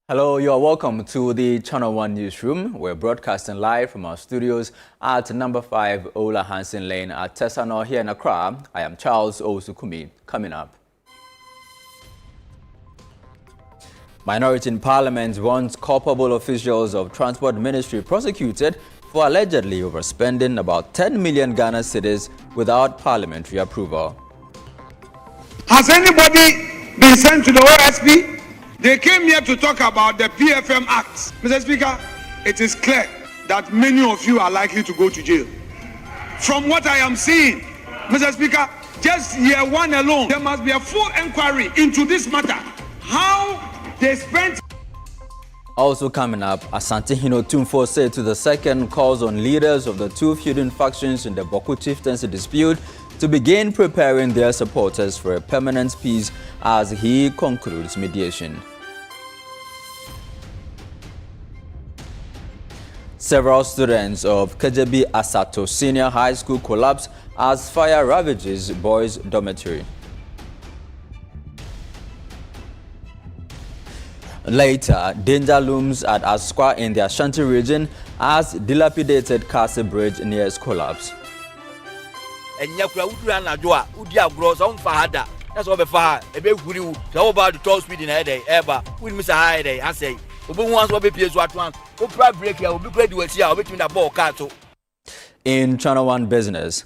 Hello, you are welcome to the Channel 1 Newsroom. We're broadcasting live from our studios at number 5 Ola Hansen Lane at Tesano here in Accra. I am Charles Osukumi. Coming up. Minority in Parliament wants culpable officials of Transport Ministry prosecuted for allegedly overspending about 10 million Ghana cedis without parliamentary approval. Has anybody been sent to the OSP? They came here to talk about the PFM Act. Mr. Speaker, it is clear that many of you are likely to go to jail. From what I am seeing, Mr. Speaker, just year one alone, there must be a full inquiry into this matter. How they spent. Also coming up, Asante Tumfo said to the second calls on leaders of the two feuding factions in the Bawku chieftaincy dispute to begin preparing their supporters for a permanent peace as he concludes mediation. Several students of Kadjebi-Asato Senior High School collapsed as fire ravages boys' dormitory. Later, danger looms at Asqua in the Ashanti region as dilapidated Kaase bridge nears collapse. That's what before a big guru, so about the top speed in a day, ever, with Mr. Hyde, I say, who wants to be PS what one, who probably break here, will be great to see how between the ball cattle. In Channel 1 business.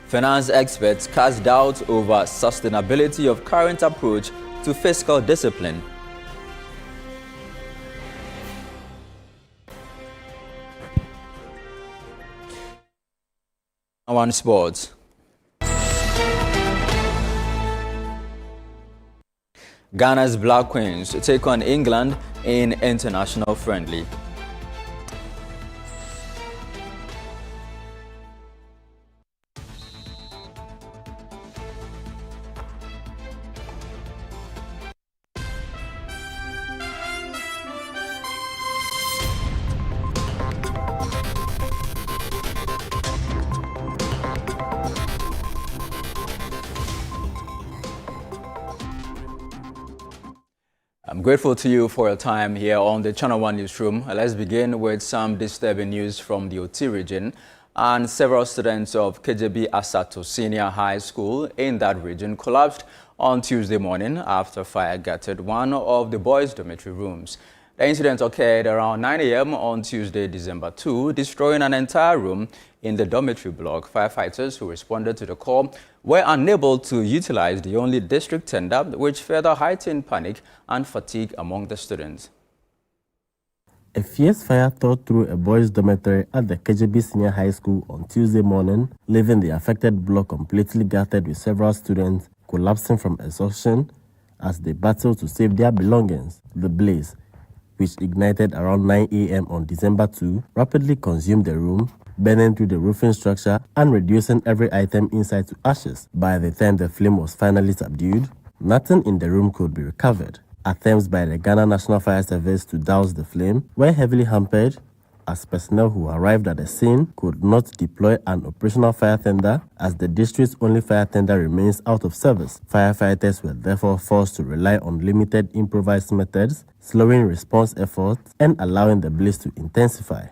Finance experts cast doubt over sustainability of current approach to fiscal discipline. On sports. Ghana's Black Queens take on England in international friendly. I'm grateful to you for your time here on the Channel 1 Newsroom. Let's begin with some disturbing news from the OT region. And several students of Kadjebi-Asato Senior High School in that region collapsed on Tuesday morning after fire gutted one of the boys' dormitory rooms. The incident occurred around 9 a.m. on Tuesday, December 2, destroying an entire room in the dormitory block. Firefighters who responded to the call were unable to utilize the only district tender, which further heightened panic and fatigue among the students. A fierce fire tore through a boys' dormitory at the Kadjebi Senior High School on Tuesday morning, leaving the affected block completely gutted with several students collapsing from exhaustion as they battled to save their belongings. The blaze, which ignited around 9 a.m. on December 2, rapidly consumed the room, burning through the roofing structure and reducing every item inside to ashes. By the time the flame was finally subdued, nothing in the room could be recovered. Attempts by the Ghana National Fire Service to douse the flame were heavily hampered as personnel who arrived at the scene could not deploy an operational fire tender as the district's only fire tender remains out of service. Firefighters were therefore forced to rely on limited improvised methods, slowing response efforts and allowing the blaze to intensify.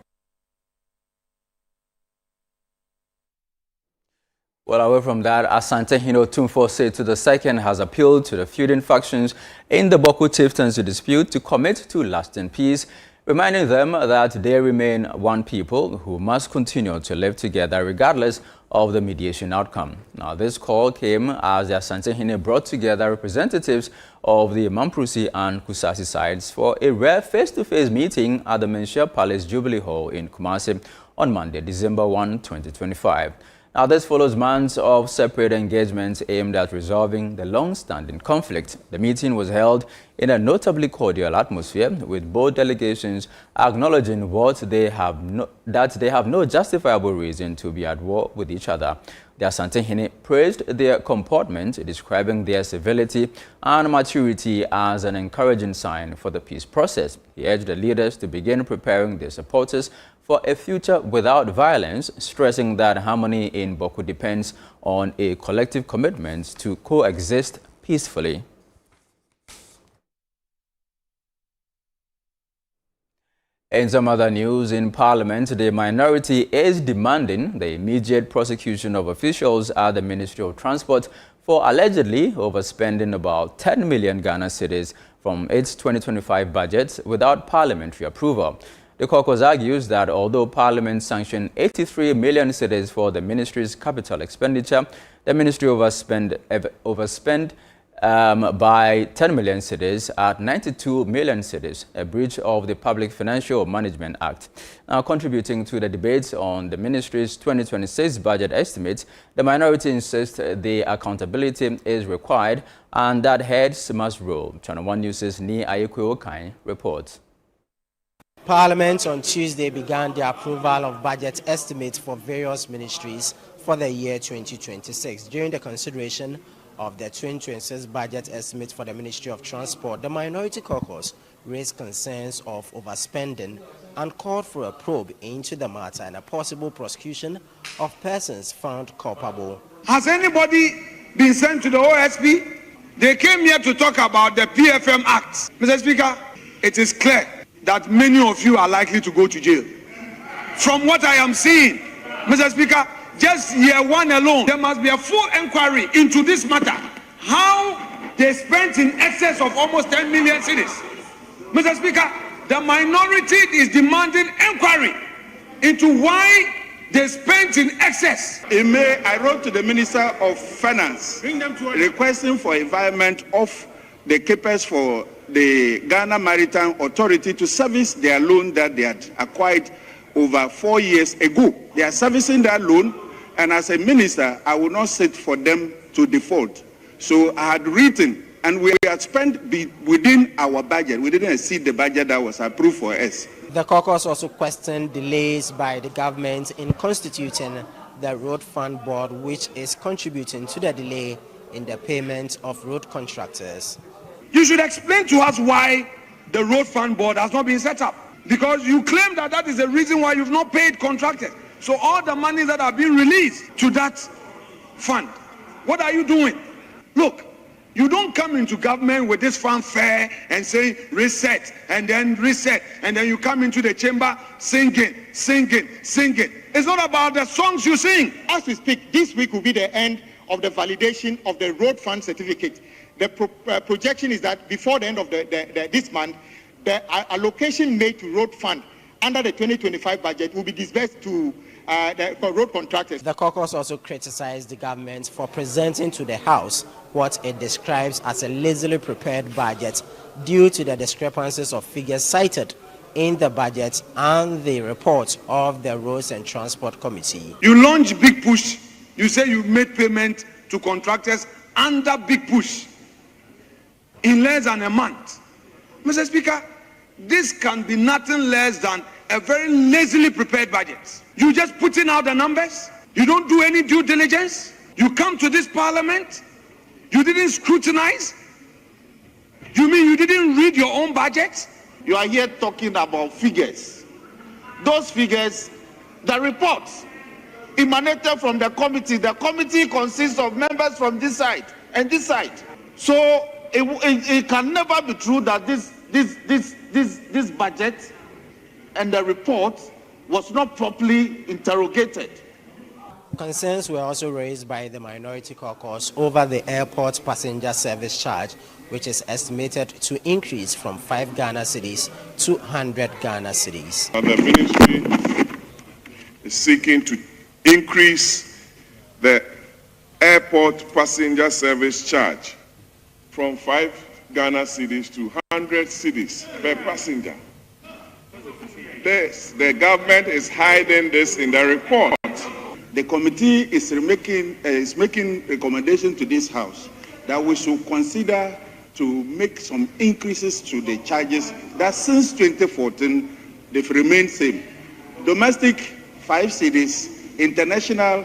Well, away from that, Asante Tumfo said to the second has appealed to the feuding factions in the Bawku chieftaincy dispute to commit to lasting peace, reminding them that they remain one people who must continue to live together regardless of the mediation outcome. Now, this call came as the Asante brought together representatives of the Mamprusi and Kusasi sides for a rare face-to-face meeting at the Menchia Palace Jubilee Hall in Kaase on Monday, December 1, 2025. Now, this follows months of separate engagements aimed at resolving the long-standing conflict. The meeting was held in a notably cordial atmosphere, with both delegations acknowledging that they have no justifiable reason to be at war with each other. The Asante praised their comportment, describing their civility and maturity as an encouraging sign for the peace process. He urged the leaders to begin preparing their supporters for a future without violence, stressing that harmony in Bawku depends on a collective commitment to coexist peacefully. In some other news, in Parliament, the minority is demanding the immediate prosecution of officials at the Ministry of Transport for allegedly overspending about 10 million Ghana cedis from its 2025 budget without parliamentary approval. The caucus argues that although Parliament sanctioned 83 million cedis for the ministry's capital expenditure, the ministry overspent by 10 million cedis at 92 million cedis, a breach of the Public Financial Management Act. Now, contributing to the debates on the ministry's 2026 budget estimates, the minority insists the accountability is required and that heads must rule. Channel 1 News' Ni Ayekwe Okai reports. Parliament on Tuesday began the approval of budget estimates for various ministries for the year 2026. During the consideration of the 2026 budget estimates for the Ministry of Transport, the minority caucus raised concerns of overspending and called for a probe into the matter and a possible prosecution of persons found culpable. Has anybody been sent to the OSP? They came here to talk about the PFM Act. Mr. Speaker, it is clear that many of you are likely to go to jail. From what I am seeing, Mr. Speaker, just year one alone, there must be a full inquiry into this matter. How they spent in excess of almost 10 million cedis. Mr. Speaker, the minority is demanding inquiry into why they spent in excess. In May, I wrote to the Minister of Finance requesting for environment of the capers for the Ghana Maritime Authority to service their loan that they had acquired over 4 years ago. They are servicing that loan, and as a minister, I will not sit for them to default. So I had written, and we had spent within our budget. We didn't exceed the budget that was approved for us. The caucus also questioned delays by the government in constituting the Road Fund Board, which is contributing to the delay in the payment of road contractors. You should explain to us why the Road Fund Board has not been set up. Because you claim that that is the reason why you've not paid contractors. So all the money that are being released to that fund, what are you doing? Look, you don't come into government with this fanfare and say reset, and then you come into the chamber singing. It's not about the songs you sing. As we speak, this week will be the end of the validation of the road fund certificate. The projection is that before the end of this month, the allocation made to road fund under the 2025 budget will be disbursed to the road contractors. The caucus also criticized the government for presenting to the House what it describes as a lazily prepared budget due to the discrepancies of figures cited in the budget and the report of the Roads and Transport Committee. You launch big push. You say you made payment to contractors under big push in less than a month. Mr. Speaker, this can be nothing less than a very lazily prepared budget. You just putting out the numbers. You don't do any due diligence. You come to this parliament. You didn't scrutinize. You mean you didn't read your own budget? You are here talking about figures. Those figures, the reports emanated from the committee. The committee consists of members from this side and this side. So it can never be true that this budget and the report was not properly interrogated. Concerns were also raised by the minority caucus over the airport passenger service charge, which is estimated to increase from 5 Ghana cedis to 100 Ghana cedis. The ministry is seeking to increase the airport passenger service charge from 5 Ghana cedis to 100 cedis per passenger. The government is hiding this in the report. The committee is making recommendation to this House that we should consider to make some increases to the charges that since 2014 they've remained same. Domestic 5 cedis, international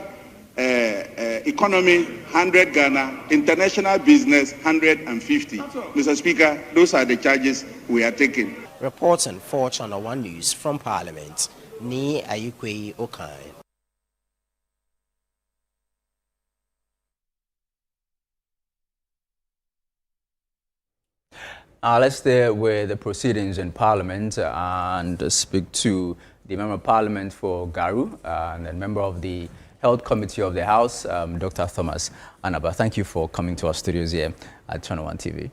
economy 100 Ghana, international business 150. Mr. Speaker, those are the charges we are taking. Reporting for Channel 1 News from Parliament, ni ayikwe okan. Let's stay with the proceedings in Parliament and speak to the Member of Parliament for Garu and a member of the Health Committee of the House, Dr. Thomas Anaba. Thank you for coming to our studios here at Channel 1 TV.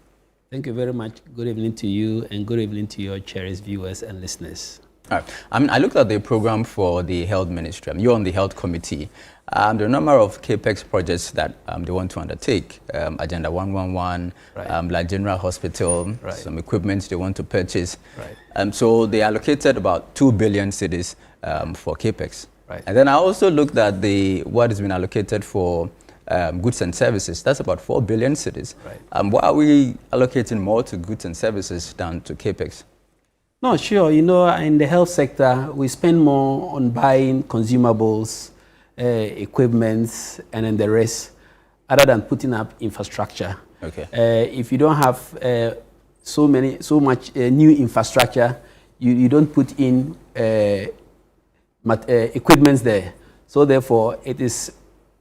Thank you very much. Good evening to you and good evening to your cherished viewers and listeners. All right. I looked at the program for the Health Ministry. You're on the Health Committee. There are a number of CAPEX projects that they want to undertake. Agenda 111, right. like General Hospital, right. some equipment they want to purchase. Right. So they allocated about 2 billion cedis for CAPEX. Right. And then I also looked at what has been allocated for goods and services. That's about 4 billion cedis. Right. Why are we allocating more to goods and services than to CAPEX? No, sure. You know, in the health sector, we spend more on buying consumables, equipment, and then the rest, other than putting up infrastructure. Okay. If you don't have so much new infrastructure, you don't put in equipment there. So therefore, it is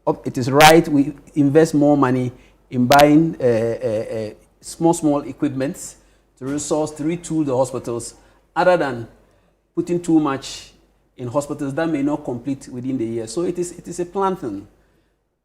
right we invest more money in buying small equipments to retool the hospitals, other than putting too much in hospitals that may not complete within the year. So it is a planned thing.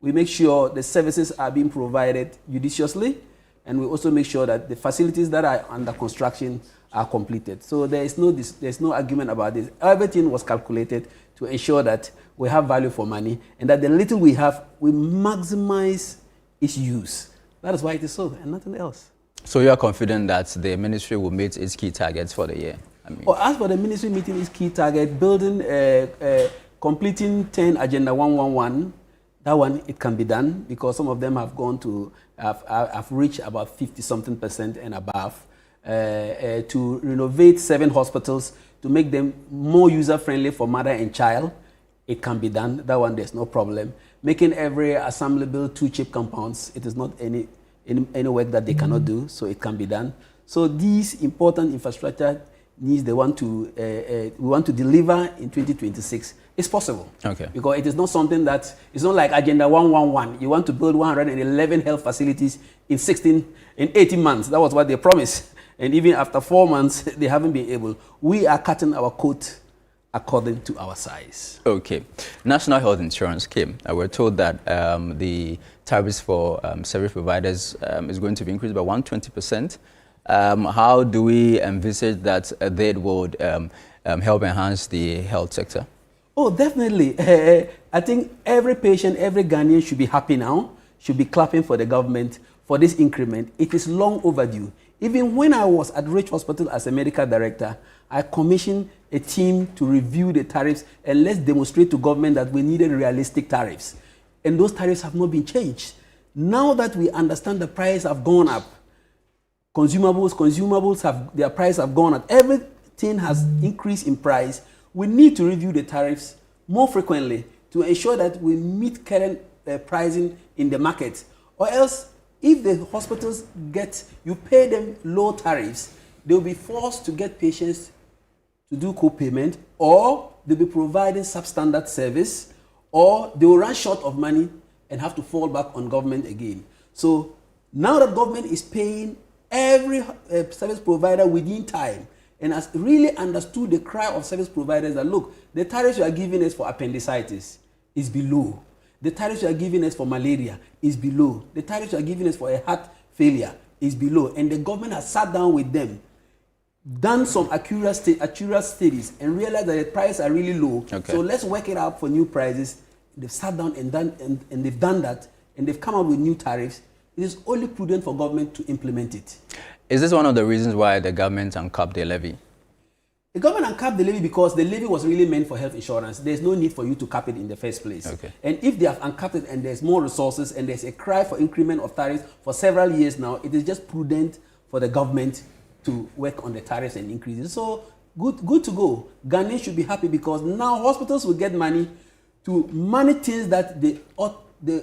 We make sure the services are being provided judiciously, and we also make sure that the facilities that are under construction are completed. So there's no argument about this. Everything was calculated to ensure that we have value for money, and that the little we have, we maximize its use. That is why it is so, and nothing else. So you are confident that the ministry will meet its key targets for the year? As for the ministry meeting its key target, completing 10 Agenda 111, that one, it can be done because some of them have gone to, have reached about 50-something% and above. To renovate 7 hospitals, to make them more user-friendly for mother and child, it can be done. That one, there's no problem. Making every assemblable 2-chip compounds, it is not any work that they cannot do, so it can be done. So these important infrastructure needs we want to deliver in 2026. It's possible. Okay. Because it is not something that, it's not like Agenda 111. You want to build 111 health facilities in 18 months. That was what they promised. And even after 4 months, they haven't been able. We are cutting our coat according to our size. Okay. National Health Insurance came. We're told that the tariffs for service providers is going to be increased by 120%. How do we envisage that they would help enhance the health sector? Oh, definitely. I think every patient, every Ghanaian should be happy now, should be clapping for the government for this increment. It is long overdue. Even when I was at Rich Hospital as a medical director, I commissioned a team to review the tariffs and let's demonstrate to government that we needed realistic tariffs. And those tariffs have not been changed. Now that we understand the price have gone up, consumables their price have gone up, everything has increased in price, we need to review the tariffs more frequently to ensure that we meet current pricing in the market. Or else, if the hospitals you pay them low tariffs, they'll be forced to get patients to do co-payment, or they'll be providing substandard service, or they will run short of money and have to fall back on government again. So now that government is paying every service provider within time, and has really understood the cry of service providers that, look, the tariffs you are giving us for appendicitis is below. The tariffs you are giving us for malaria is below. The tariffs you are giving us for a heart failure is below. And the government has sat down with them, done some accurate studies, and realized that the prices are really low. Okay. So let's work it out for new prices. They've sat down and they've done that, and they've come out with new tariffs. It is only prudent for government to implement it. Is this one of the reasons why the government uncapped the levy? The government uncapped the levy because the levy was really meant for health insurance. There's no need for you to cap it in the first place. Okay. And if they have uncapped it and there's more resources and there's a cry for increment of tariffs for several years now, it is just prudent for the government to work on the tariffs and increases. So good to go. Ghanaians should be happy because now hospitals will get money to manage things that they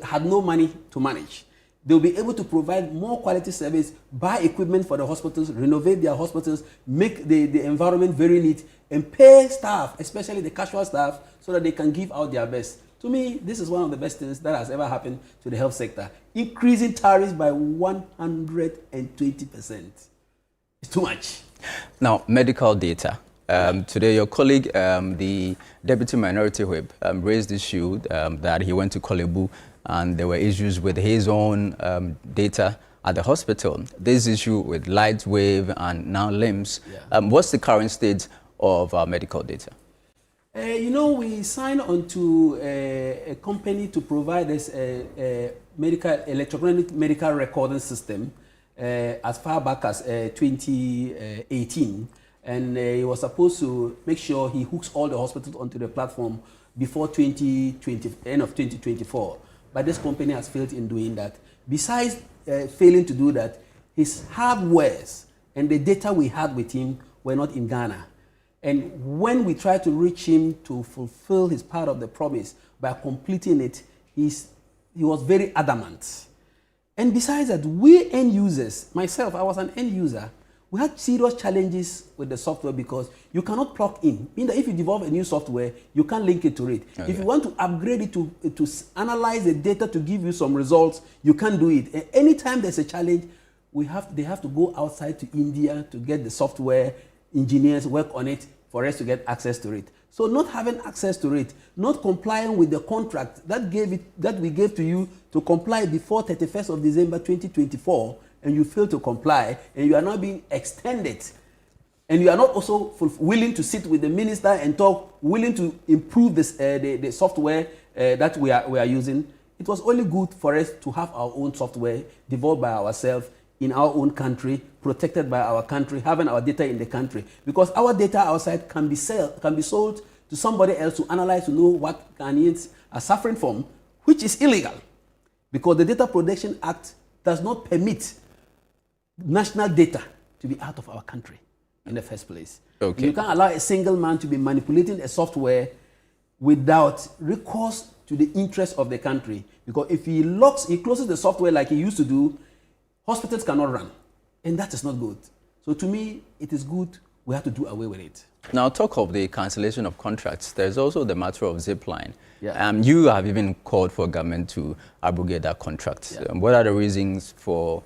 had no money to manage. they'll be able to provide more quality service, buy equipment for the hospitals, renovate their hospitals, make the environment very neat, and pay staff, especially the casual staff, so that they can give out their best. To me, this is one of the best things that has ever happened to the health sector. Increasing tariffs by 120%. It's too much. Now, medical data. Today, your colleague, the Deputy Minority Whip, raised the issue that he went to Kolebu and there were issues with his own data at the hospital. This issue with light wave and now LIMS. Yeah. What's the current state of our medical data? We signed on to a company to provide us a electronic medical recording system as far back as 2018. And he was supposed to make sure he hooks all the hospitals onto the platform before end of 2024. But this company has failed in doing that. Besides failing to do that, his hardwares and the data we had with him were not in Ghana. And when we tried to reach him to fulfill his part of the promise by completing it, he was very adamant. And besides that, we end users, myself, I was an end user, we had serious challenges with the software because you cannot plug in. Meaning that if you develop a new software, you can't link it to it. Okay. If you want to upgrade it to analyze the data to give you some results, you can't do it. And anytime there's a challenge, they have to go outside to India to get the software engineers work on it for us to get access to it. So not having access to it, not complying with the contract that we gave to you to comply before 31st of December 2024, and you fail to comply, and you are now being extended, and you are not also willing to sit with the minister and talk, willing to improve this, the software that we are using. It was only good for us to have our own software developed by ourselves in our own country, protected by our country, having our data in the country. Because our data outside can be sold to somebody else to analyze to know what Ghanaians are suffering from, which is illegal. Because the Data Protection Act does not permit national data to be out of our country in the first place. Okay. You can't allow a single man to be manipulating a software without recourse to the interest of the country. Because if he closes the software like he used to do, hospitals cannot run, and that is not good. So to me, it is good. We have to do away with it. Now, talk of the cancellation of contracts. There's also the matter of Zipline. Yeah. You have even called for government to abrogate that contract. Yeah. What are the reasons for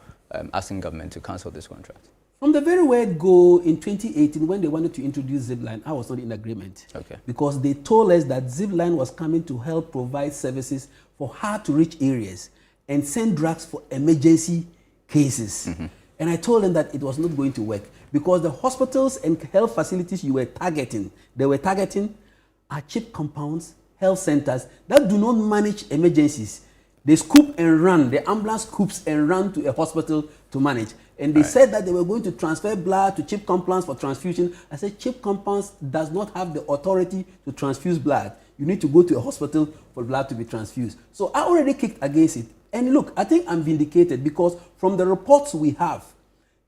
asking government to cancel this contract? From the very word go in 2018, when they wanted to introduce Zipline, I was not in agreement. Okay. Because they told us that Zipline was coming to help provide services for hard-to-reach areas and send drugs for emergency cases. Mm-hmm. And I told them that it was not going to work because the hospitals and health facilities you were targeting, are cheap compounds, health centers that do not manage emergencies. They scoop and run, the ambulance scoops and run to a hospital to manage. And they said that they were going to transfer blood to cheap compounds for transfusion. I said cheap compounds does not have the authority to transfuse blood. You need to go to a hospital for blood to be transfused. So I already kicked against it. And look, I think I'm vindicated because from the reports we have,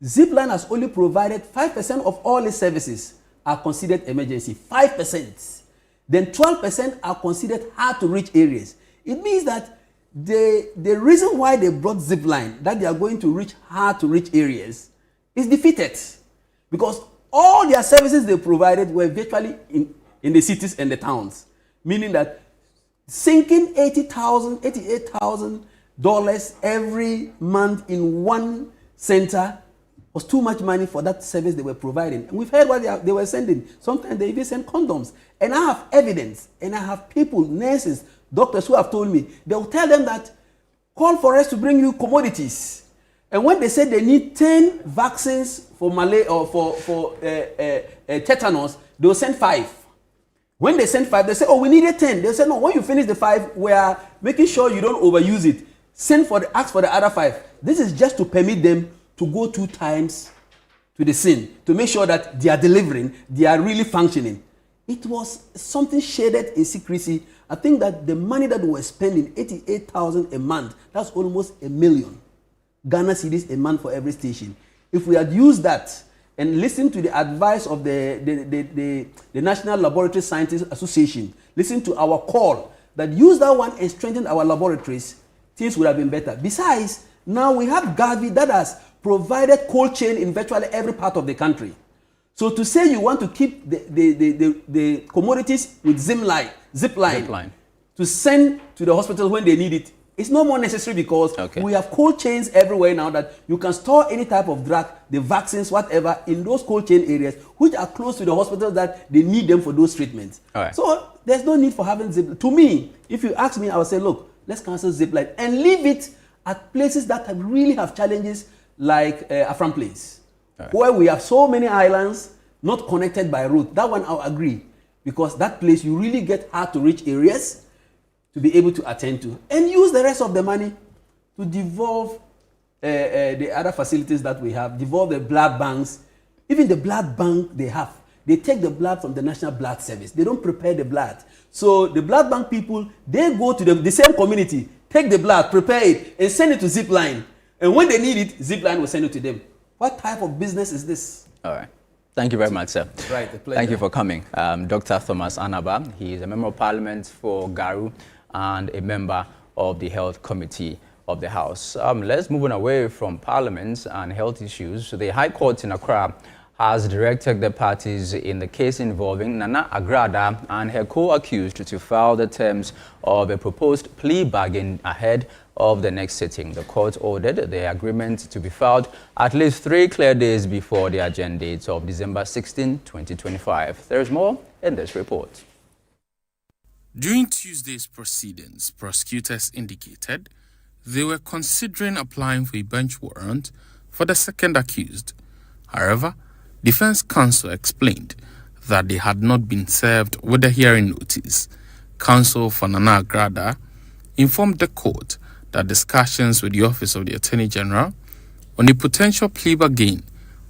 Zipline has only provided 5% of all its services are considered emergency. 5%. Then 12% are considered hard to reach areas. It means that the reason why they brought Zipline, that they are going to reach hard to reach areas, is defeated. Because all their services they provided were virtually in the cities and the towns. Meaning that sinking $88,000 every month in one center was too much money for that service they were providing. And we've heard what they were sending. Sometimes they even send condoms. And I have evidence, and I have people, nurses, doctors who have told me, they will tell them that, call for us to bring you commodities. And when they say they need 10 vaccines for malaria or for tetanus, they will send 5. When they send 5, they say, oh, we needed 10. They say, no, when you finish the 5, we are making sure you don't overuse it. Ask for the other 5. This is just to permit them to go 2 times to the scene, to make sure that they are delivering, they are really functioning. It was something shaded in secrecy. I think that the money that we were spending, 88,000 a month, that's almost $1 million Ghana cedis a month for every station. If we had used that and listened to the advice of the National Laboratory Scientists Association, listen to our call, that use that one and strengthen our laboratories, things would have been better. Besides, Now we have Gavi that has provided cold chain in virtually every part of the country. So to say you want to keep the commodities with zip line to send to the hospital when they need it, it's no more necessary because we have cold chains everywhere now that you can store any type of drug, the vaccines, whatever, in those cold chain areas which are close to the hospitals that they need them for those treatments. So there's no need for having zip. To me, if you ask me, I would say, look, let's cancel zip line and leave it at places that really have challenges like Afram Place, where we have so many islands not connected by road. That one I'll agree, because that place you really get hard to reach areas to be able to attend to, and use the rest of the money to devolve the other facilities that we have, devolve the blood banks. Even the blood bank they have, they take the blood from the National Blood Service. They don't prepare the blood. So the blood bank people, they go to the same community, take the blood, prepare it, and send it to Zipline. And when they need it, Zipline will send it to them. What type of business is this? All right. Thank you very much, sir. Right, a pleasure. Thank you for coming. Dr. Thomas Anaba, he is a member of Parliament for Garu and a member of the Health Committee of the House. Let's move on away from Parliament and health issues. The High Court in Accra has directed the parties in the case involving Nana Agradaa and her co-accused to file the terms of a proposed plea bargain ahead of the next sitting. The court ordered the agreement to be filed at least 3 clear days before the agenda date of December 16, 2025. There is more in this report. During Tuesday's proceedings, prosecutors indicated they were considering applying for a bench warrant for the second accused. However, defense counsel explained that they had not been served with a hearing notice. Counsel for Nana Agradaa informed the court that discussions with the Office of the Attorney General on a potential plea bargain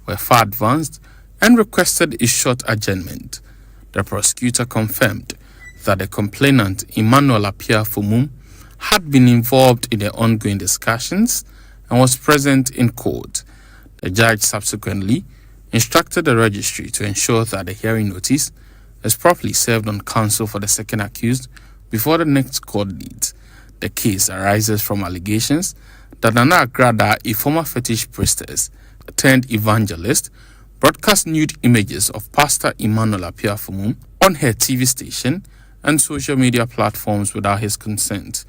were far advanced and requested a short adjournment. The prosecutor confirmed that the complainant, Emmanuel Appiah-Fomum, had been involved in the ongoing discussions and was present in court. The judge subsequently instructed the registry to ensure that the hearing notice is properly served on counsel for the second accused before the next court date. The case arises from allegations that Nana Agradaa, a former fetish priestess turned evangelist, broadcast nude images of Pastor Emmanuel Appiah-Fomum on her TV station and social media platforms without his consent.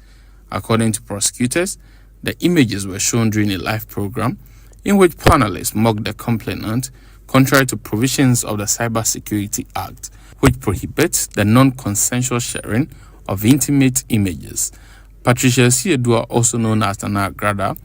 According to prosecutors, the images were shown during a live program in which panelists mocked the complainant, contrary to provisions of the Cybersecurity Act, which prohibits the non-consensual sharing of intimate images. Patricia Siedua, also known as Nana Agradaa,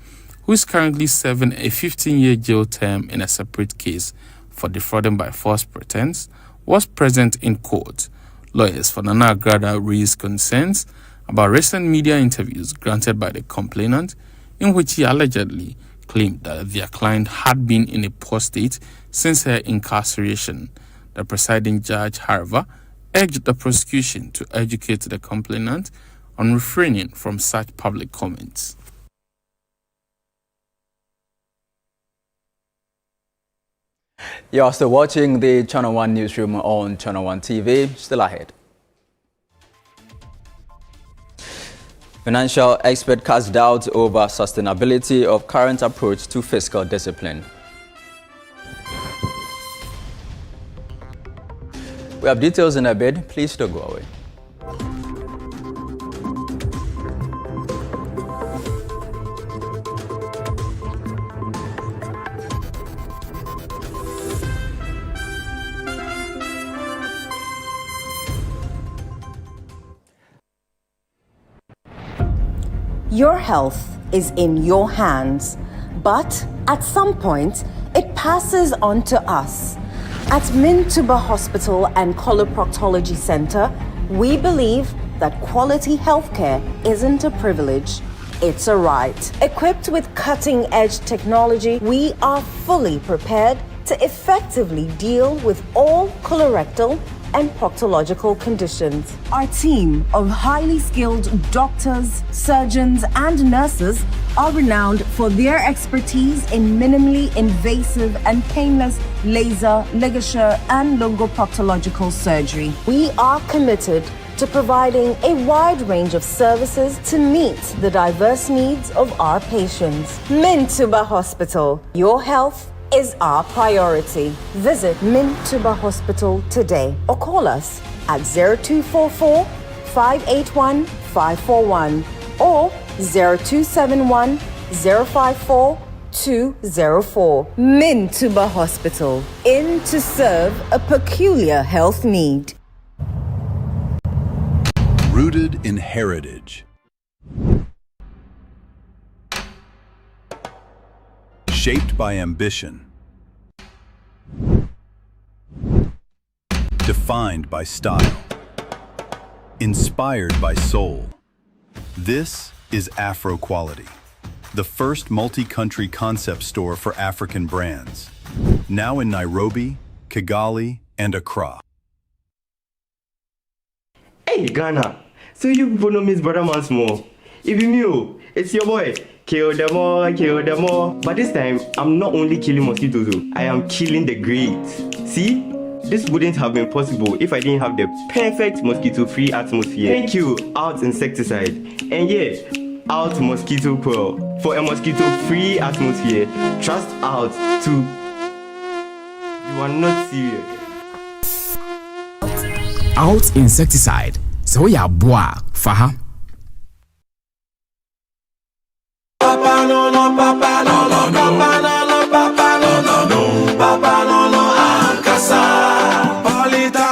who is currently serving a 15-year jail term in a separate case for defrauding by false pretense, was present in court. Lawyers for Nana Agradaa raised concerns about recent media interviews granted by the complainant, in which he allegedly claimed that their client had been in a poor state since her incarceration. The presiding judge, however, urged the prosecution to educate the complainant on refraining from such public comments. You're still watching the Channel 1 Newsroom on Channel 1 TV. Still ahead. Financial expert casts doubt over sustainability of current approach to fiscal discipline. We have details in a bit. Please don't go away. Your health is in your hands, but at some point, it passes on to us. At Mintuba Hospital and Coloproctology Center, we believe that quality healthcare isn't a privilege, it's a right. Equipped with cutting-edge technology, we are fully prepared to effectively deal with all colorectal and proctological conditions. Our team of highly skilled doctors, surgeons, and nurses are renowned for their expertise in minimally invasive and painless laser, ligature, and longoproctological surgery. We are committed to providing a wide range of services to meet the diverse needs of our patients. Mintuba Hospital. Your health is our priority. Visit Mintuba Hospital today or call us at 0244 581 541 or 0271 054 204. Mintuba Hospital, in to serve a peculiar health need. Rooted in heritage. Shaped by ambition. Defined by style. Inspired by soul. This is Afro Quality, the first multi-country concept store for African brands. Now in Nairobi, Kigali, and Accra. Hey Ghana, so you people know Miss Brother once more. If you knew, it's your boy. Kill them all. But this time, I'm not only killing mosquitoes, I am killing the grades. See? This wouldn't have been possible if I didn't have the perfect mosquito-free atmosphere. Thank you, Out Insecticide. And yeah, Out Mosquito Coil. For a mosquito-free atmosphere, trust Out to... You are not serious. Out Insecticide. So ya boa, faha. Papa no no, papa no no, papa no no, papa no no, no, papa no no, Kaase.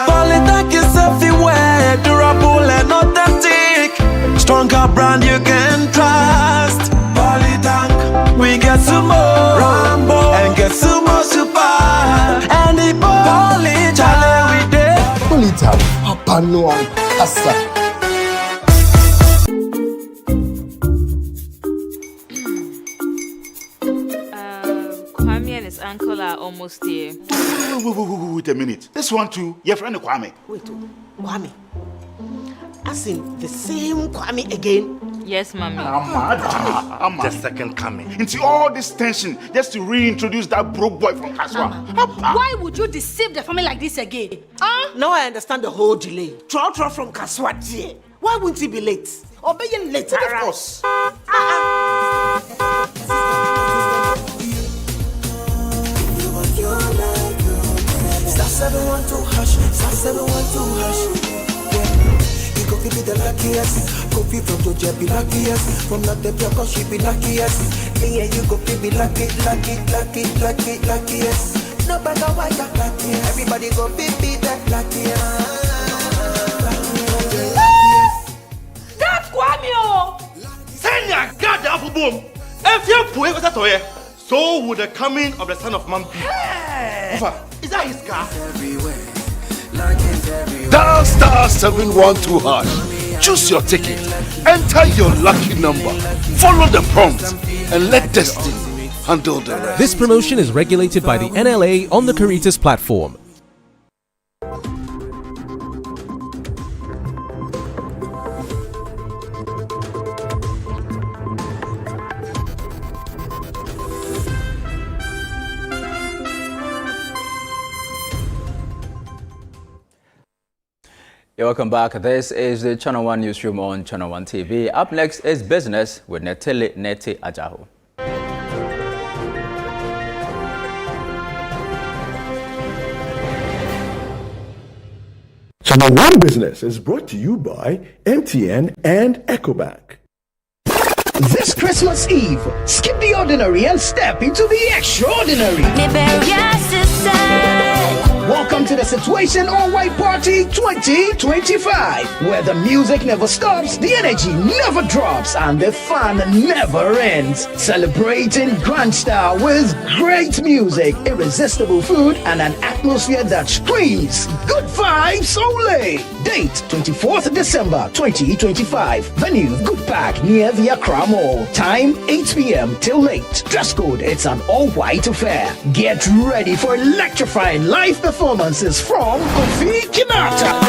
Polytank is everywhere, durable and authentic. Stronger brand you can trust. Polytank, we get sumo, Rambo, and get sumo super. And the Poly challenge we did. Polytank, papa no Kaase. Uncle are almost here. Wait a minute. This one too, your friend Kwame. Wait, Kwame. As in the same Kwame again? Yes, Mommy. I'm the second coming. Into all this tension just to reintroduce that broke boy from Kaswa. Why would you deceive the family like this again? Now I understand the whole delay. Troll from Kaswa. Why wouldn't he be late? Or be late? Of course. Star 712 hash, star 712 hash. Yeah, you go be the luckiest. Copy from Kadjebi luckiest. From not the block, she be luckiest. Me and you go be luckiest. No matter why you're lucky, everybody go be that luckiest. That's Kwame! Send your God the apple boom. If you put it to here, so would the coming of the Son of Man be. Hey. Is that his car? Dial star 712 hash. Choose your ticket. Enter your lucky number. Follow the prompts and let destiny handle the rest. This promotion is regulated by the NLA on the Caritas platform. Welcome back. This is the Channel 1 Newsroom on Channel 1 TV. Up next is Business with Netele Nete Ajaho. Channel 1 Business is brought to you by MTN and EcoBank. This Christmas Eve, skip the ordinary and step into the extraordinary. Welcome to the Situation All White Party 2025, where the music never stops, the energy never drops, and the fun never ends. Celebrating grand style with great music, irresistible food, and an atmosphere that screams good vibes only. Date 24th December 2025. Venue Good Park near the Accra Mall. Time 8 p.m. till late. Dress code, it's an all-white affair. Get ready for electrifying live performances from Kofi Kinata.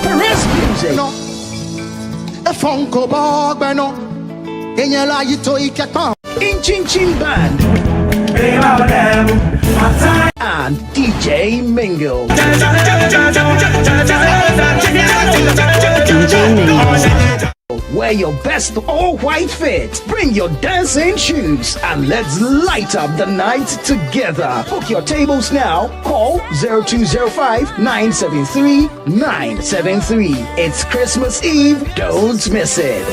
Perez Music. In Chin Chin Band and DJ Mingle. Wear your best all-white fit. Bring your dancing shoes and let's light up the night together. Book your tables now. Call 0205-973-973. It's Christmas Eve. Don't miss it.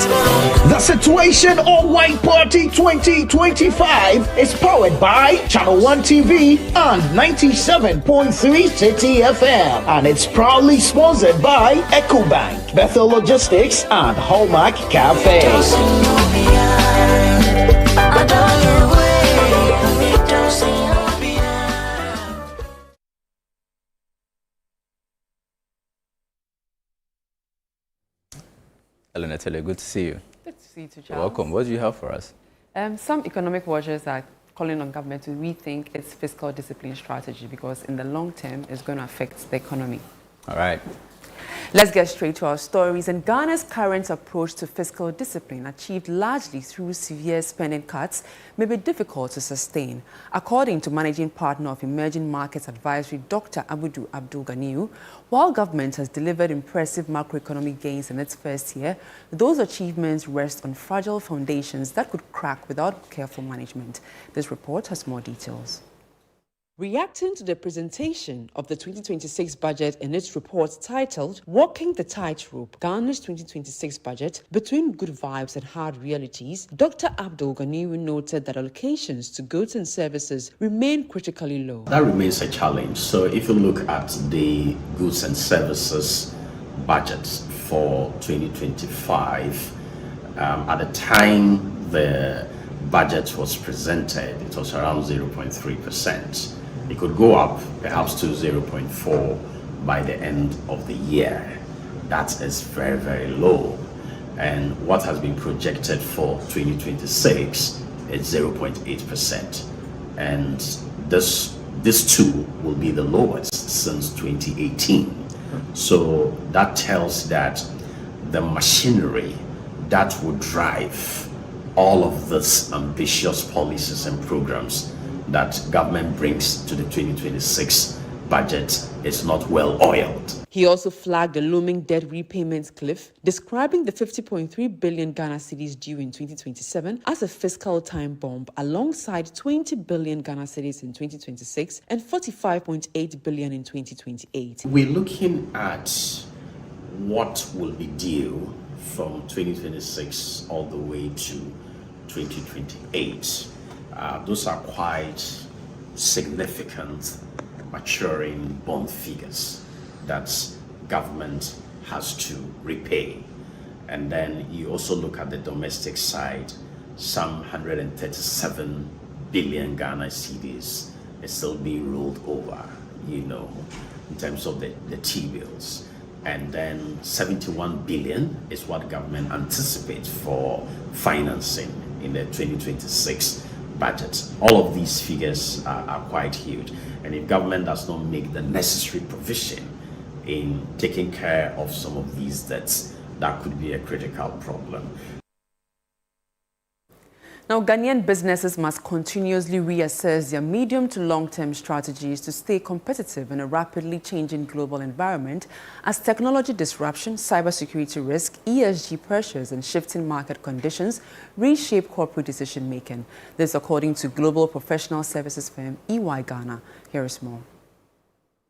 The Situation All-White Party 2025 is powered by Channel 1 TV and 97.3 City FM. And it's proudly sponsored by EcoBank, Bethel Logistics, and Hallmark Cafe. Elena Tele, good to see you. Good to see you too, Charles. Welcome. What do you have for us? Some economic watchers are calling on government to rethink its fiscal discipline strategy because in the long term, it's going to affect the economy. All right. Let's get straight to our stories. And Ghana's current approach to fiscal discipline, achieved largely through severe spending cuts, may be difficult to sustain. According to Managing Partner of Emerging Markets Advisory, Dr. Abudu Abdul-Ganiyu, while government has delivered impressive macroeconomic gains in its first year, those achievements rest on fragile foundations that could crack without careful management. This report has more details. Reacting to the presentation of the 2026 budget in its report titled Walking the Tightrope, Ghana's 2026 budget between good vibes and hard realities, Dr. Abdul-Ganiyu noted that allocations to goods and services remain critically low. That remains a challenge. So if you look at the goods and services budget for 2025, at the time the budget was presented, it was around 0.3%. It could go up perhaps to 0.4 by the end of the year. That is very, very low. And what has been projected for 2026 is 0.8%. And this too will be the lowest since 2018. So that tells that the machinery that would drive all of these ambitious policies and programs that government brings to the 2026 budget is not well oiled. He also flagged the looming debt repayment cliff, describing the 50.3 billion Ghana cedis due in 2027 as a fiscal time bomb, alongside 20 billion Ghana cedis in 2026 and 45.8 billion in 2028. We're looking at what will be due from 2026 all the way to 2028. Those are quite significant maturing bond figures that government has to repay. And then you also look at the domestic side, some 137 billion Ghana cedis is still being rolled over, in terms of the T-bills. And then 71 billion is what government anticipates for financing in the 2026 budget. All of these figures are quite huge. And if government does not make the necessary provision in taking care of some of these debts, that could be a critical problem. Now, Ghanaian businesses must continuously reassess their medium to long-term strategies to stay competitive in a rapidly changing global environment as technology disruption, cybersecurity risk, ESG pressures, and shifting market conditions reshape corporate decision-making. This according to global professional services firm EY Ghana. Here is more.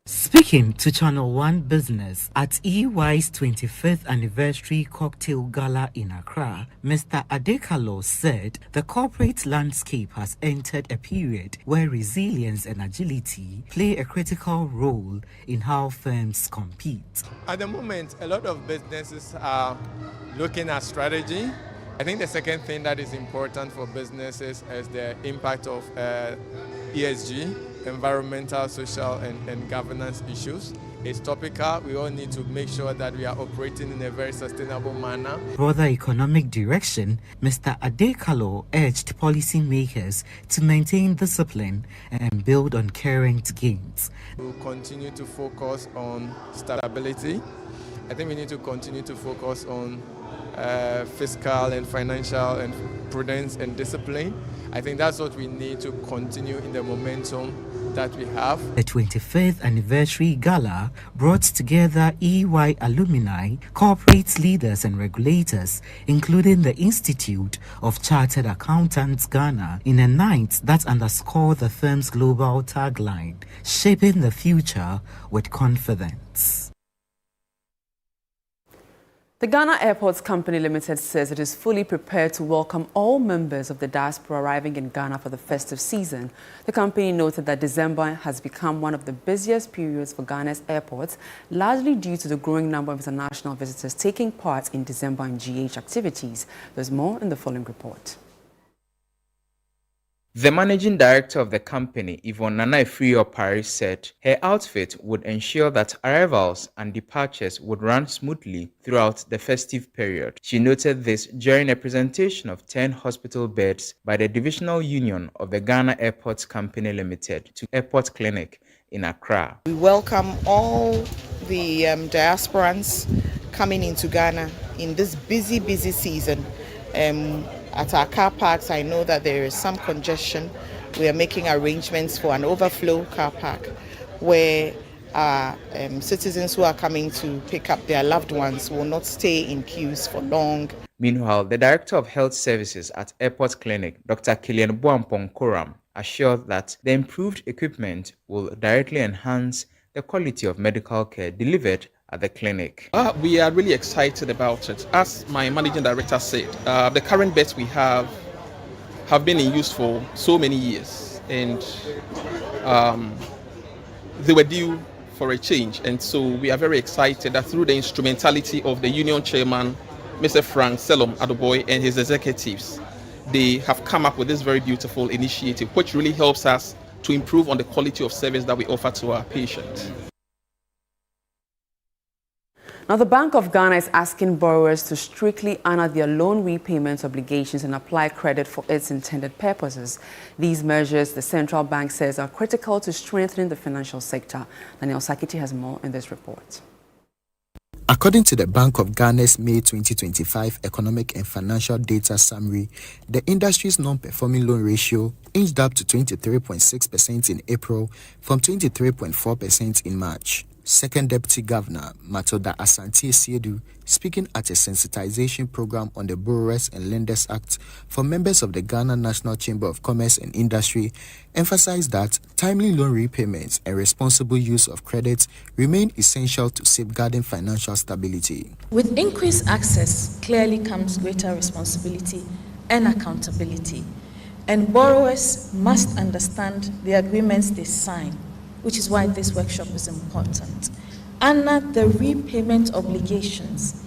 Speaking to Channel 1 Business at EY's 25th anniversary cocktail gala in Accra, Mr. Adekalo said the corporate landscape has entered a period where resilience and agility play a critical role in how firms compete. At the moment, a lot of businesses are looking at strategy. I think the second thing that is important for businesses is the impact of ESG. Environmental, social, and governance issues. It's topical. We all need to make sure that we are operating in a very sustainable manner. For the economic direction, Mr. Adekalo urged policymakers to maintain discipline and build on current gains. We'll continue to focus on stability. I think we need to continue to focus on fiscal and financial and prudence and discipline. I think that's what we need to continue in the momentum that we have. The 25th anniversary gala brought together EY alumni, corporate leaders and regulators, including the Institute of Chartered Accountants Ghana, in a night that underscored the firm's global tagline, shaping the future with confidence. The Ghana Airports Company Limited says it is fully prepared to welcome all members of the diaspora arriving in Ghana for the festive season. The company noted that December has become one of the busiest periods for Ghana's airports, largely due to the growing number of international visitors taking part in December and GH activities. There's more in the following report. The managing director of the company, Yvonne Nana-Efriyo Paris, said her outfit would ensure that arrivals and departures would run smoothly throughout the festive period. She noted this during a presentation of 10 hospital beds by the Divisional Union of the Ghana Airports Company Limited to Airport Clinic in Accra. We welcome all the diasporans coming into Ghana in this busy season. At our car parks, I know that there is some congestion. We are making arrangements for an overflow car park where our citizens who are coming to pick up their loved ones will not stay in queues for long. Meanwhile, the Director of Health Services at Airport Clinic, Dr. Kilian Buampong Koram, assured that the improved equipment will directly enhance the quality of medical care delivered at the clinic. We are really excited about it. As my managing director said, the current beds we have been in use for so many years, and they were due for a change. And so we are very excited that through the instrumentality of the union chairman, Mr. Frank Selom Adoboy, and his executives, they have come up with this very beautiful initiative, which really helps us to improve on the quality of service that we offer to our patients. Now, the Bank of Ghana is asking borrowers to strictly honor their loan repayment obligations and apply credit for its intended purposes. These measures, the central bank says, are critical to strengthening the financial sector. Daniel Sakiti has more in this report. According to the Bank of Ghana's May 2025 Economic and Financial Data Summary, the industry's non-performing loan ratio inched up to 23.6% in April from 23.4% in March. Second Deputy Governor Matilda Asante-Siedu, speaking at a sensitization program on the Borrowers and Lenders Act for members of the Ghana National Chamber of Commerce and Industry, emphasized that timely loan repayments and responsible use of credit remain essential to safeguarding financial stability. With increased access clearly comes greater responsibility and accountability, and borrowers must understand the agreements they sign, which is why this workshop is important. Honor the repayment obligations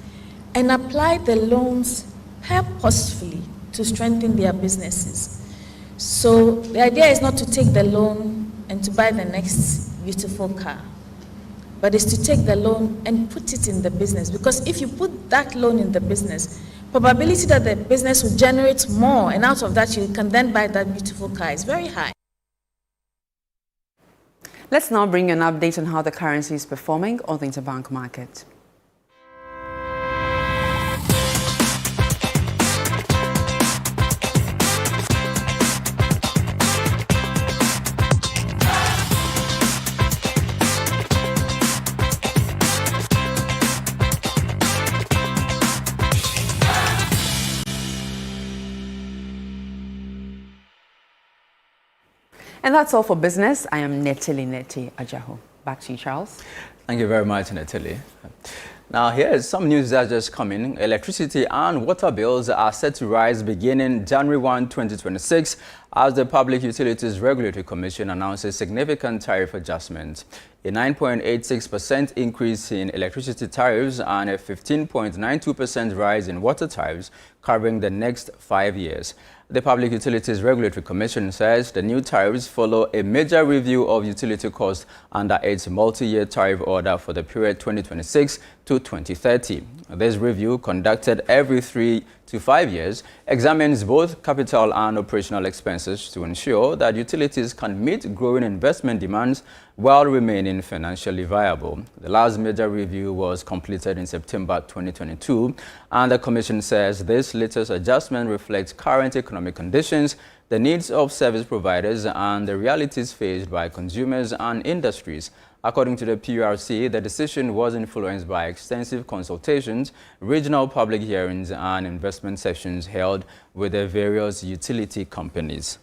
and apply the loans purposefully to strengthen their businesses. So the idea is not to take the loan and to buy the next beautiful car, but is to take the loan and put it in the business. Because if you put that loan in the business, probability that the business will generate more and out of that you can then buy that beautiful car is very high. Let's now bring you an update on how the currency is performing on the interbank market. And that's all for business. I am Netili Neti Ajaho. Back to you, Charles. Thank you very much, Netili. Now, here's some news that's just coming. Electricity and water bills are set to rise beginning January 1, 2026, as the Public Utilities Regulatory Commission announces significant tariff adjustments. A 9.86% increase in electricity tariffs and a 15.92% rise in water tariffs covering the next 5 years. The Public Utilities Regulatory Commission says the new tariffs follow a major review of utility costs under its multi-year tariff order for the period 2026 to 2030. This review, conducted every 3 to 5 years, examines both capital and operational expenses to ensure that utilities can meet growing investment demands while remaining financially viable. The last major review was completed in September 2022, and the Commission says this latest adjustment reflects current economic conditions, the needs of service providers and the realities faced by consumers and industries. According to the PURC, the decision was influenced by extensive consultations, regional public hearings and investment sessions held with the various utility companies.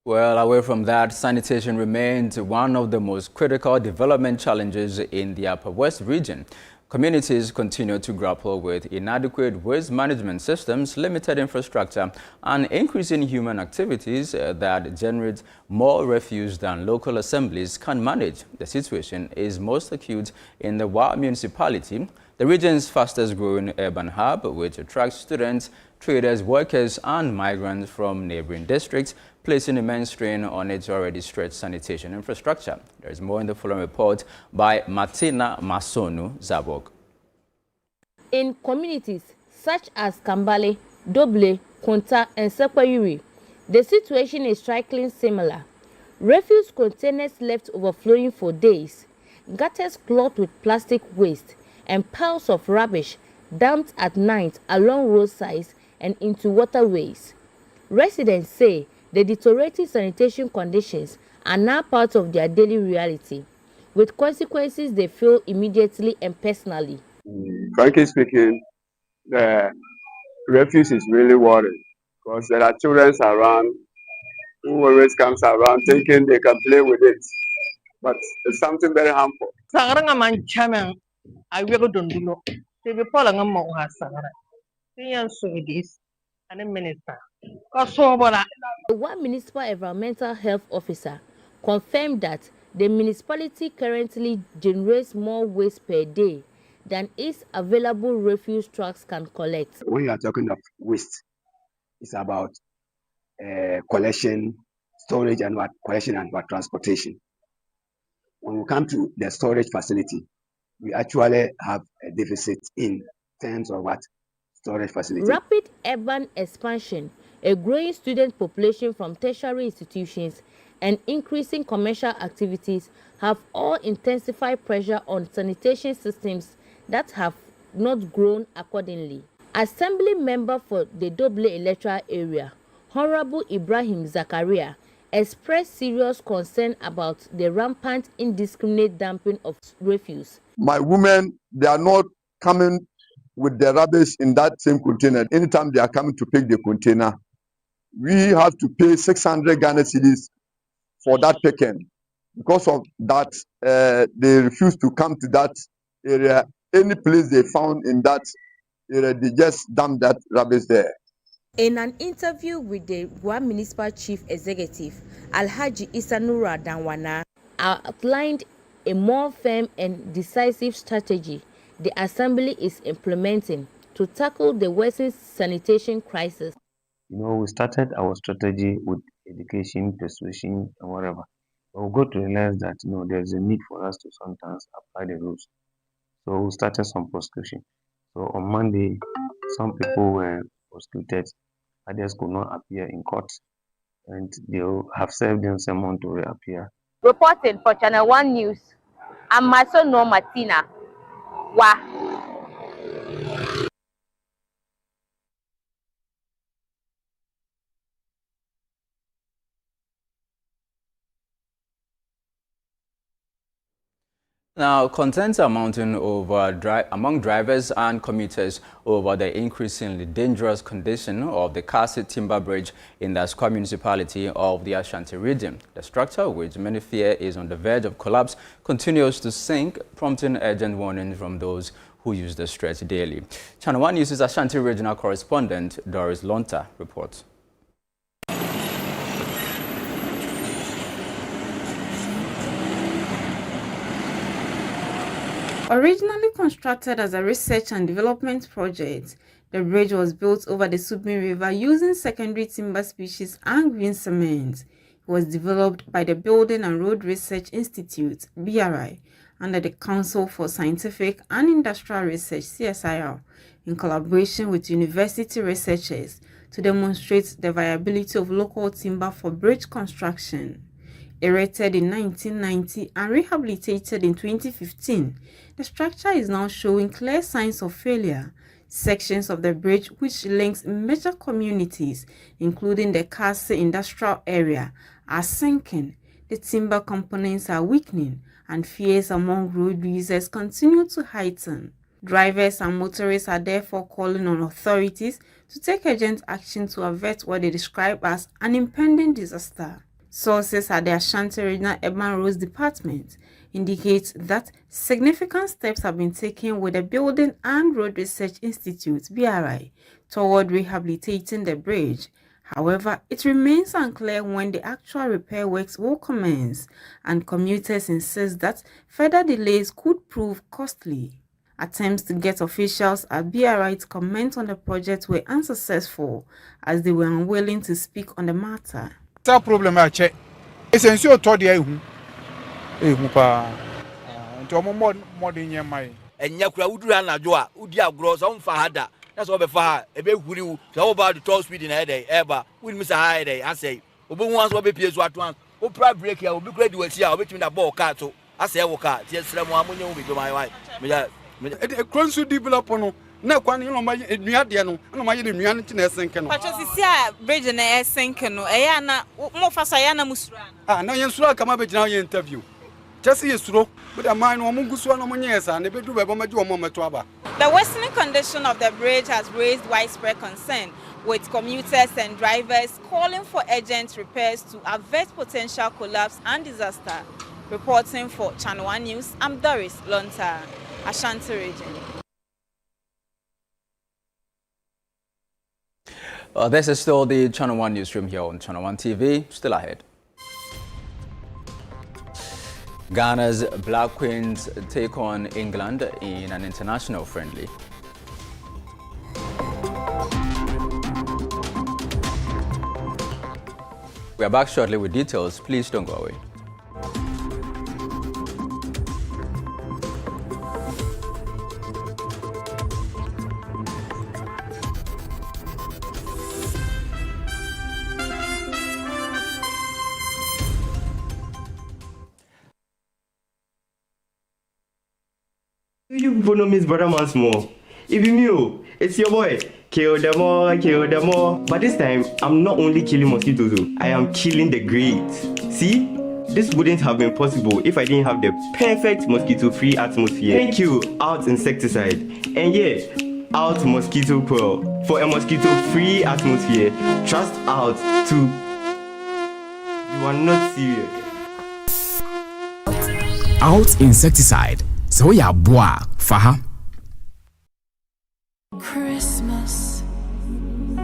Well, away from that, sanitation remains one of the most critical development challenges in the Upper West region. Communities continue to grapple with inadequate waste management systems, limited infrastructure, and increasing human activities that generate more refuse than local assemblies can manage. The situation is most acute in the Wa municipality, the region's fastest growing urban hub, which attracts students, traders, workers, and migrants from neighboring districts, placing immense strain on its already stretched sanitation infrastructure. There is more in the following report by Martina Masonu Zabok. In communities such as Kambale, Doble, Konta, and Sekwayuri, the situation is strikingly similar. Refuse containers left overflowing for days, gutters clogged with plastic waste, and piles of rubbish dumped at night along roadsides and into waterways. Residents say the deteriorating sanitation conditions are now part of their daily reality, with consequences they feel immediately and personally. Frankly speaking, the refuse is really worrying because there are children around who always comes around thinking they can play with it, but it's something very harmful. One municipal environmental health officer confirmed that the municipality currently generates more waste per day than its available refuse trucks can collect. When you are talking of waste, it's about collection, storage, and collection and transportation. When we come to the storage facility, we actually have a deficit in terms of storage facility. Rapid urban expansion, a growing student population from tertiary institutions, and increasing commercial activities have all intensified pressure on sanitation systems that have not grown accordingly. Assembly member for the Doble electoral area, Honorable Ibrahim Zakaria, expressed serious concern about the rampant indiscriminate dumping of refuse. My women, they are not coming with the rubbish in that same container. Anytime they are coming to pick the container, we have to pay 600 Ghana cedis for that picking. Because of that, they refuse to come to that area. Any place they found in that area, they just dump that rubbish there. In an interview with the Gwa Municipal Chief Executive, Alhaji Isanura Danwana outlined a more firm and decisive strategy the Assembly is implementing to tackle the worsening sanitation crisis. You know, we started our strategy with education, persuasion, and whatever. But we got to realize that there's a need for us to sometimes apply the rules. So we started some proscription. So on Monday, some people were prosecuted, others could not appear in court, and they have served them someone to reappear. Reporting for Channel 1 News, I'm Masono Martina. Wa. Now, concerns are mounting among drivers and commuters over the increasingly dangerous condition of the Kaase timber bridge in the Asukwa municipality of the Ashanti region. The structure, which many fear is on the verge of collapse, continues to sink, prompting urgent warnings from those who use the stretch daily. Channel 1 News' Ashanti regional correspondent Doris Lonta reports. Originally constructed as a research and development project, the bridge was built over the Subin River using secondary timber species and green cement. It was developed by the Building and Road Research Institute, BRI, under the Council for Scientific and Industrial Research, CSIR, in collaboration with university researchers to demonstrate the viability of local timber for bridge construction. Erected in 1990 and rehabilitated in 2015, the structure is now showing clear signs of failure. Sections of the bridge which links major communities, including the Kaase industrial area, are sinking. The timber components are weakening, and fears among road users continue to heighten. Drivers and motorists are therefore calling on authorities to take urgent action to avert what they describe as an impending disaster. Sources at the Ashanti Regional Urban Roads Department indicate that significant steps have been taken with the Building and Road Research Institute (BRI) toward rehabilitating the bridge. However, it remains unclear when the actual repair works will commence, and commuters insist that further delays could prove costly. Attempts to get officials at BRI to comment on the project were unsuccessful, as they were unwilling to speak on the matter. That problem I check. Essential to the pa. Into more than your mind. And Yakura Udra Joa, Udia grows on Fahada. That's all before a big wheel, so about the tall speed in a day, ever, with Mr. Hyde, I say. Obu once will be pierced what one. O pride break here will be great to see how between the ball car to. I say, Waka, yes, Ramonio will be my wife. A crunch develop on no one in my Niadiano, and my United Nessenken. But as you see, bridge and a sinking, Ayana, more Fasayana Musra. Ah, no, you saw come up with now interview. Just see it's true, but a man won't go so many years and they do a moment to a moment. The worsening condition of the bridge has raised widespread concern, with commuters and drivers calling for urgent repairs to avert potential collapse and disaster. Reporting for Channel 1 News, I'm Doris Lonta, Ashanti Region. This is still the Channel 1 newsroom here on Channel 1 TV. Still ahead. Ghana's Black Queens take on England in an international friendly. We are back shortly with details. Please don't go away. You people know Miss Brother Man small. If you it's your boy. Kill them all. But this time, I'm not only killing mosquitoes, I am killing the grades. See? This wouldn't have been possible if I didn't have the perfect mosquito-free atmosphere. Thank you, Out Insecticide. And yeah, Out Mosquito Coil. For a mosquito-free atmosphere, trust Out to... You are not serious. Out Insecticide. So ya bois, faha. Christmas,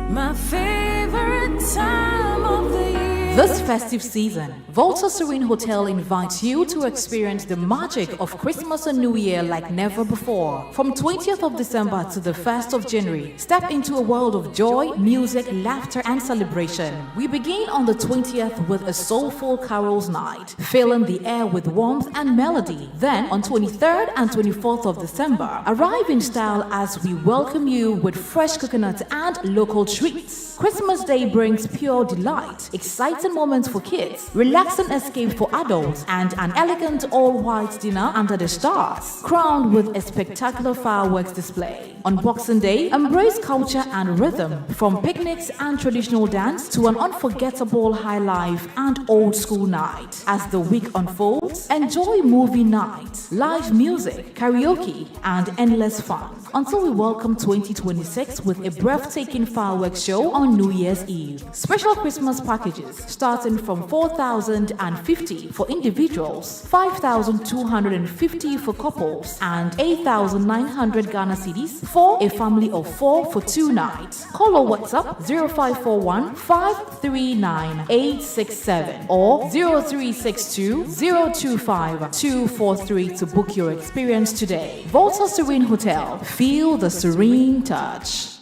my favorite time of the year. This festive season, Volta Serene Hotel invites you to experience the magic of Christmas and New Year like never before. From 20th of December to the 1st of January, step into a world of joy, music, laughter, and celebration. We begin on the 20th with a soulful carols night, filling the air with warmth and melody. Then, on 23rd and 24th of December, arrive in style as we welcome you with fresh coconut and local treats. Christmas Day brings pure delight, exciting moments for kids, relaxing escape for adults, and an elegant all-white dinner under the stars, crowned with a spectacular fireworks display. On Boxing Day, embrace culture and rhythm, from picnics and traditional dance to an unforgettable high life and old school night. As the week unfolds, enjoy movie night, live music, karaoke, and endless fun, until we welcome 2026 with a breathtaking fireworks show on New Year's Eve. Special Christmas packages starting from 4,050 for individuals, 5,250 for couples, and 8,900 Ghana cedis for a family of 4 for 2 nights. Call or WhatsApp 0541 539 867 or 0362 025 243 to book your experience today. Volta Serene Hotel. Feel the serene touch.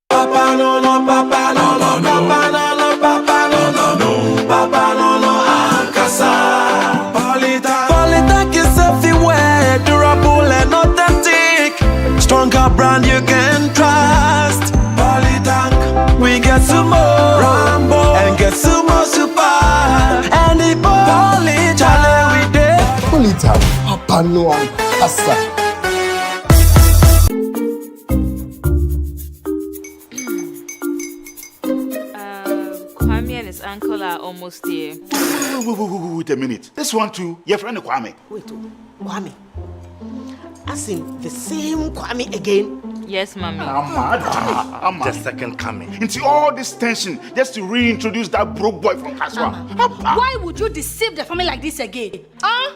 Papa no no, papa no no, papa no no, papa no no, no, papa no no, Kaase. Polytank is everywhere, durable and authentic. Stronger brand you can trust. Polytank, we get some more Rambo and get some more super. And Papa no ankasa. Kwame and his uncle are almost here. Wait a minute. This one too, your friend Kwame. Wait, Kwame. As in the same Kwame again? Yes, mommy. I'm the second coming. Into all this tension just to reintroduce that broke boy from Kaswa. Why would you deceive the family like this again?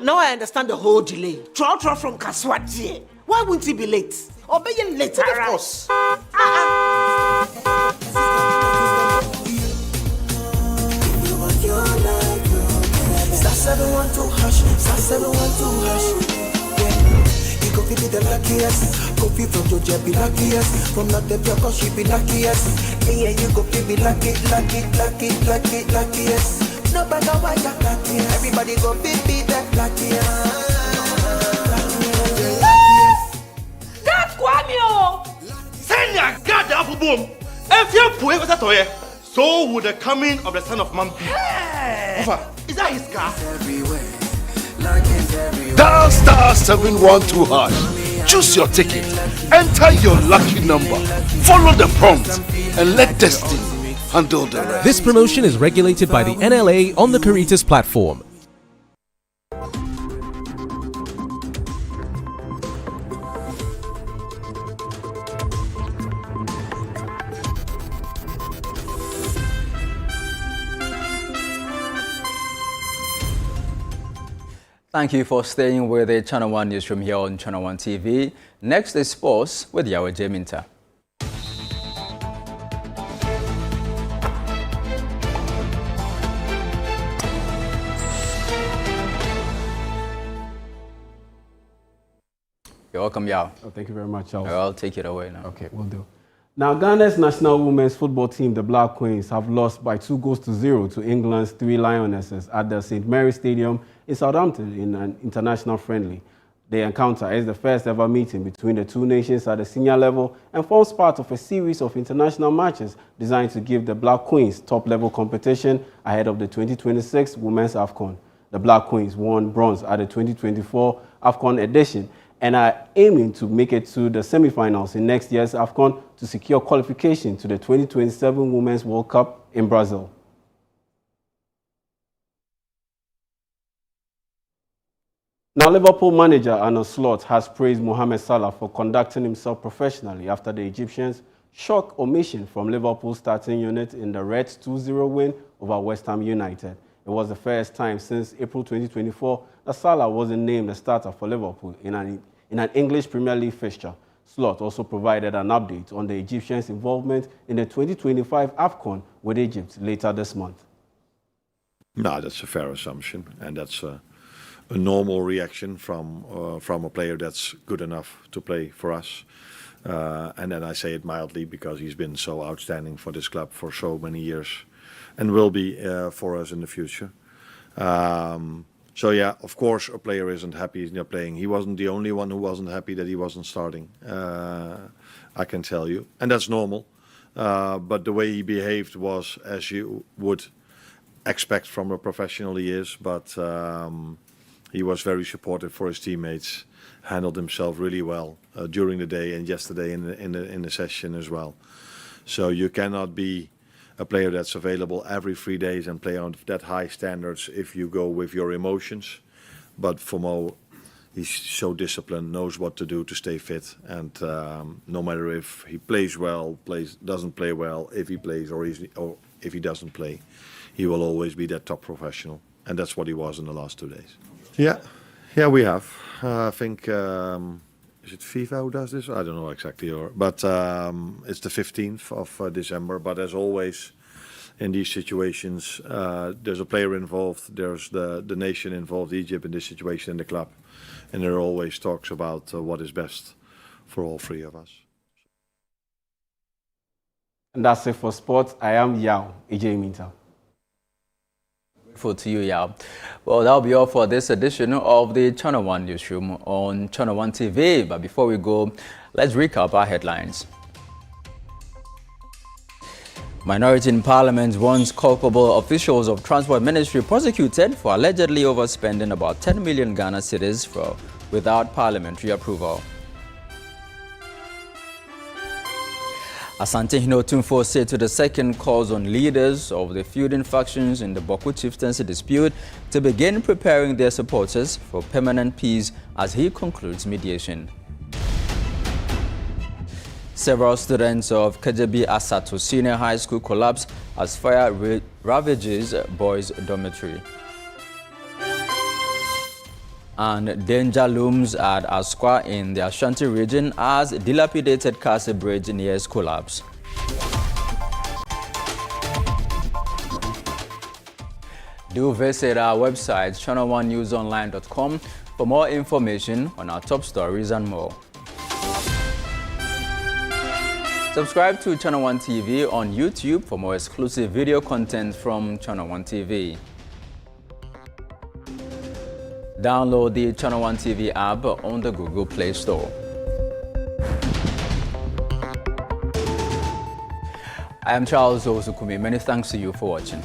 Now I understand the whole delay. Troll from Kaswa dear. Why wouldn't he be late? Or be late, of course. Star 712 hash, star 712 hash. You go be the luckiest. Coffee from Georgia be luckiest. From not the cause she be luckiest. Yeah, you go be luckiest. No matter why you're luckiest. Everybody go be that luckiest. That's Kwame! Send your God the apple boom. If you put it with a so would the coming of the son of man be. Hey. Is that his car? Dial star 712 hash. Choose your ticket. Enter your lucky number. Follow the prompt and let destiny handle the rest. This promotion is regulated by the NLA on the Caritas platform. Thank you for staying with the Channel 1 Newsroom here on Channel 1 TV. Next is sports with Yahweh Minta. You're welcome, Yao. Oh, thank you very much, Charles. I'll take it away now. Okay, we'll do. Now, Ghana's national women's football team, the Black Queens, have lost by 2-0 to England's Three Lionesses at the St. Mary's Stadium in Southampton in an international friendly. The encounter is the first ever meeting between the two nations at the senior level and forms part of a series of international matches designed to give the Black Queens top-level competition ahead of the 2026 Women's AFCON. The Black Queens won bronze at the 2024 AFCON edition and are aiming to make it to the semi-finals in next year's AFCON to secure qualification to the 2027 Women's World Cup in Brazil. Now, Liverpool manager Arne Slot has praised Mohamed Salah for conducting himself professionally after the Egyptians' shock omission from Liverpool's starting unit in the Reds' 2-0 win over West Ham United. It was the first time since April 2024 that Salah wasn't named the starter for Liverpool in an English Premier League fixture. Slot also provided an update on the Egyptians' involvement in the 2025 AFCON with Egypt later this month. No, that's a fair assumption, and that's a normal reaction from a player that's good enough to play for us. And then I say it mildly because he's been so outstanding for this club for so many years and will be for us in the future. So yeah, of course, a player isn't happy he's not playing. He wasn't the only one who wasn't happy that he wasn't starting, I can tell you. And that's normal. But the way he behaved was as you would expect from a professional he is. But he was very supportive for his teammates, handled himself really well during the day and yesterday in the session as well. So you cannot be a player that's available every 3 days and play on that high standards if you go with your emotions. But for Mo, he's so disciplined, knows what to do to stay fit, and no matter if he plays well, doesn't play well, if he plays or if he doesn't play, he will always be that top professional, and that's what he was in the last 2 days. Yeah, we have. I think, is it FIFA who does this? I don't know exactly, but it's the 15th of December. But as always, in these situations, there's a player involved, there's the nation involved, Egypt in this situation, and the club. And there are always talks about what is best for all three of us. And that's it for sports. I am Yao Minta. To you, Yao. Well, that'll be all for this edition of the Channel 1 Newsroom on Channel 1 TV. But before we go, let's recap our headlines. Minority in Parliament wants culpable officials of Transport Ministry prosecuted for allegedly overspending about 10 million Ghana cedis for without parliamentary approval. Asante Hino Tumfo said to the second calls on leaders of the feuding factions in the Bawku chieftaincy dispute to begin preparing their supporters for permanent peace as he concludes mediation. Several students of Kadjebi-Asato Senior High School collapse as fire ravages boys' dormitory. And danger looms at Asqua in the Ashanti region as dilapidated Kaase bridge nears collapse. Do visit our website channel1newsonline.com for more information on our top stories and more. Subscribe to Channel 1 TV on YouTube for more exclusive video content from Channel 1 TV. Download the Channel 1 TV app on the Google Play Store. I am Charles Osukumi. Many thanks to you for watching.